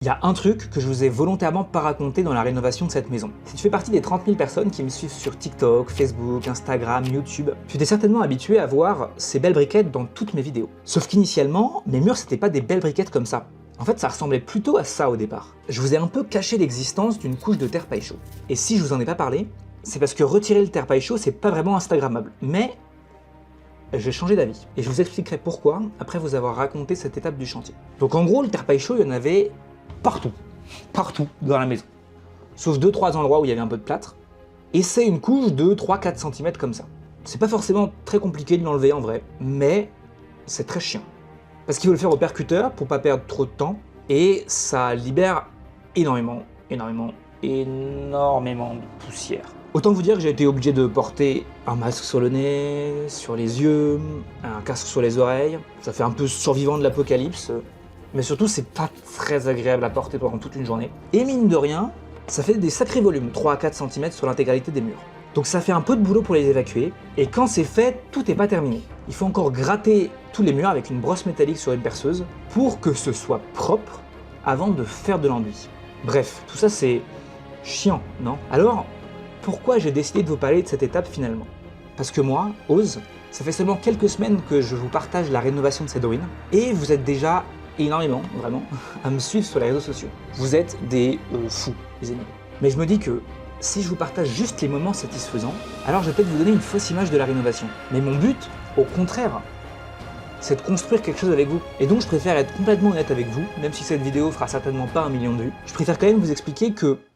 Il y a un truc que je vous ai volontairement pas raconté dans la rénovation de cette maison. Si tu fais partie des 30 000 personnes qui me suivent sur TikTok, Facebook, Instagram, YouTube, tu t'es certainement habitué à voir ces belles briquettes dans toutes mes vidéos. Sauf qu'initialement, mes murs c'était pas des belles briquettes comme ça. En fait, ça ressemblait plutôt à ça au départ. Je vous ai un peu caché l'existence d'une couche de terre paille chaud. Et si je vous en ai pas parlé, c'est parce que retirer le terre paille chaud, c'est pas vraiment instagrammable. Mais j'ai changé d'avis. Et je vous expliquerai pourquoi après vous avoir raconté cette étape du chantier. Donc en gros, le terre paille chaud, il y en avait partout dans la maison. Sauf 2-3 endroits où il y avait un peu de plâtre. Et c'est une couche de 3-4 cm comme ça. C'est pas forcément très compliqué de l'enlever en vrai, mais c'est très chiant. Parce qu'il faut le faire au percuteur pour pas perdre trop de temps, et ça libère énormément de poussière. Autant vous dire que j'ai été obligé de porter un masque sur le nez, sur les yeux, un casque sur les oreilles. Ça fait un peu survivant de l'apocalypse. Mais surtout, c'est pas très agréable à porter pendant toute une journée. Et mine de rien, ça fait des sacrés volumes, 3 à 4 cm sur l'intégralité des murs. Donc ça fait un peu de boulot pour les évacuer, et quand c'est fait, tout n'est pas terminé. Il faut encore gratter tous les murs avec une brosse métallique sur une perceuse pour que ce soit propre avant de faire de l'enduit. Bref, tout ça c'est chiant, non? Alors, pourquoi j'ai décidé de vous parler de cette étape finalement? Parce que moi, Ose, ça fait seulement quelques semaines que je vous partage la rénovation de cette ruine, et vous êtes déjà énormément, vraiment, à me suivre sur les réseaux sociaux. Vous êtes des fous, les amis. Mais je me dis que si je vous partage juste les moments satisfaisants, alors je vais peut-être vous donner une fausse image de la rénovation. Mais mon but, au contraire, c'est de construire quelque chose avec vous. Et donc je préfère être complètement honnête avec vous, même si cette vidéo fera certainement pas 1 million de vues. Je préfère quand même vous expliquer que